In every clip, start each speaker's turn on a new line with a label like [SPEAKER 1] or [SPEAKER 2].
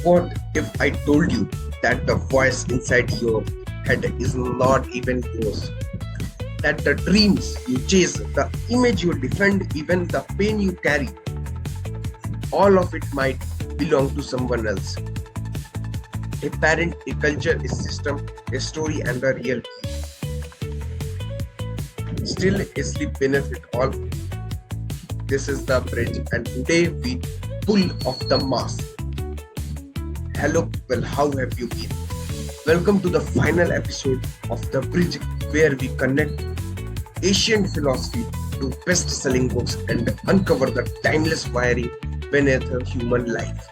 [SPEAKER 1] What if I told you that the voice inside your head is not even yours? That the dreams you chase, the image you defend, even the pain you carry, all of it might belong to someone else. A parent, a culture, a system, a story, and a real still asleep beneath it all. This is the bridge, and today we pull off the mask. Hello, people, how have you been? Welcome to the final episode of The Bridge, where we connect ancient philosophy to best selling books and uncover the timeless wiring beneath a human life.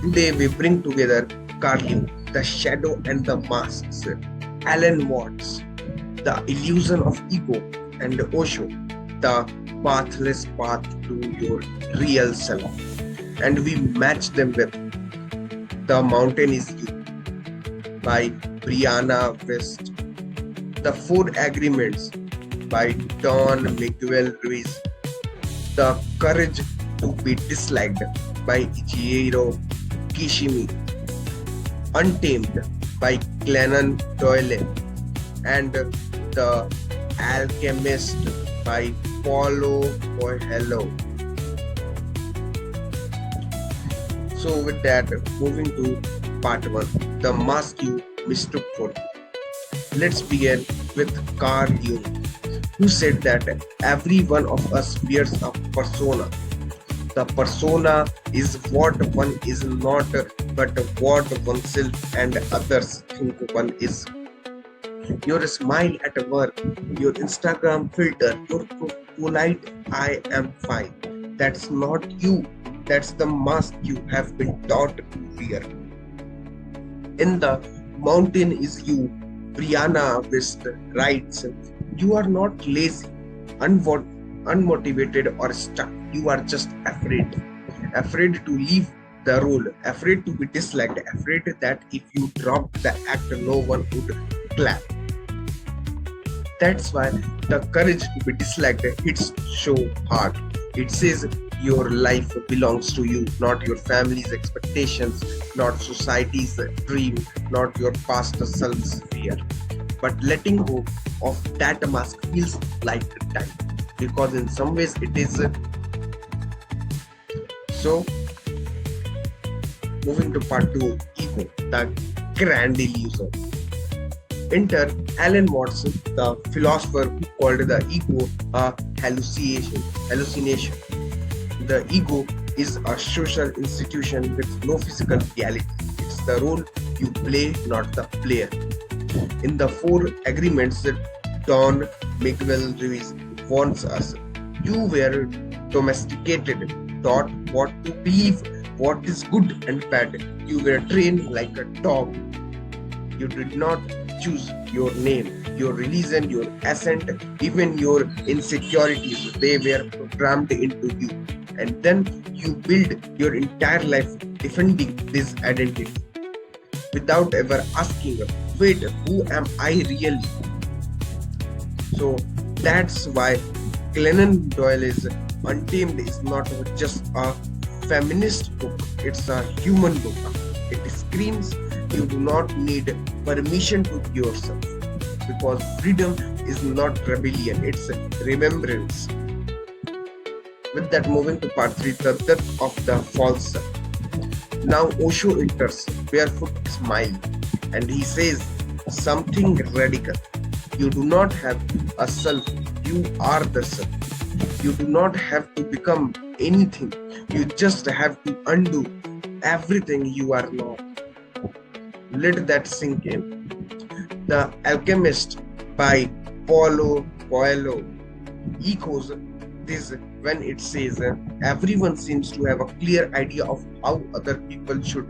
[SPEAKER 1] Today, we bring together Carl Jung, The Shadow and the Masks, Alan Watts, The Illusion of Ego, and Osho, The Pathless Path to Your Real Self. And we match them with The Mountain is You by Brianna West, The Four Agreements by Don Miguel Ruiz, The Courage to be Disliked by Ichiro Kishimi, Untamed by Glennon Doyle, and The Alchemist by Paulo Coelho. So with that, moving to part 1, The Mask You Mistook for You. Let's begin with Carl Jung, who said that every one of us wears a persona. The persona is what one is not, but what oneself and others think one is. Your smile at work, your Instagram filter, your polite I am fine. That's not you. That's the mask you have been taught to wear. In The Mountain is You, Brianna West writes, you are not lazy, unmotivated or stuck. You are just afraid. Afraid to leave the role, afraid to be disliked, afraid that if you drop the act, no one would clap. That's why the courage to be disliked hits so hard. It says your life belongs to you, not your family's expectations, not society's dream, not your past self's fear. But letting go of that mask feels like time, because in some ways it is. So, moving to part 2, Ego, the Grand Illusion. Enter Alan Watts, the philosopher who called the ego a hallucination. The ego is a social institution with no physical reality. It's the role you play, not the player. In The Four Agreements, Don Miguel Ruiz warns us, you were domesticated, taught what to believe, what is good and bad. You were trained like a dog. You did not choose your name, your religion, your accent, even your insecurities. They were programmed into you. And then you build your entire life defending this identity without ever asking, wait, who am I really? So that's why Glennon Doyle's Untamed is not just a feminist book, it's a human book. It screams you do not need permission to be yourself, because freedom is not rebellion, it's remembrance. With that, moving to part 3, the death of the false self. Now Osho enters, barefoot smiling, and he says something radical. You do not have a self, you are the self. You do not have to become anything, you just have to undo everything you are not. Let that sink in. The Alchemist by Paulo Coelho echoes this when it says everyone seems to have a clear idea of how other people should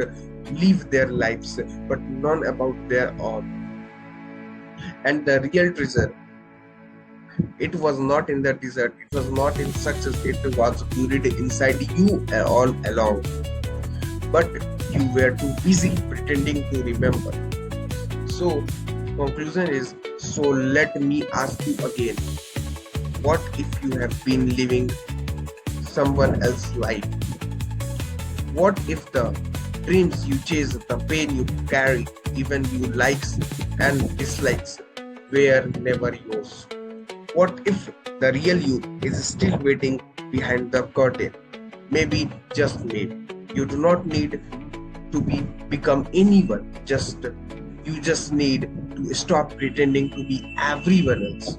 [SPEAKER 1] live their lives, but none about their own. And the real treasure, it was not in the desert, it was not in success, it was buried inside you all along. But you were too busy pretending to remember. So, conclusion is, so let me ask you again, what if you have been living someone else's life? What if the dreams you chase, the pain you carry, even you likes and dislikes were never yours. What if the real you is still waiting behind the curtain? Maybe, just maybe, you do not need to become anyone. You just need to stop pretending to be everyone else.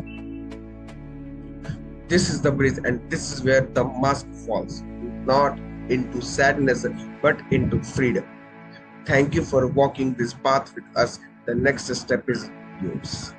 [SPEAKER 1] This is the bridge, and this is where the mask falls, not into sadness but into freedom. Thank you for walking this path with us. The next step is yours.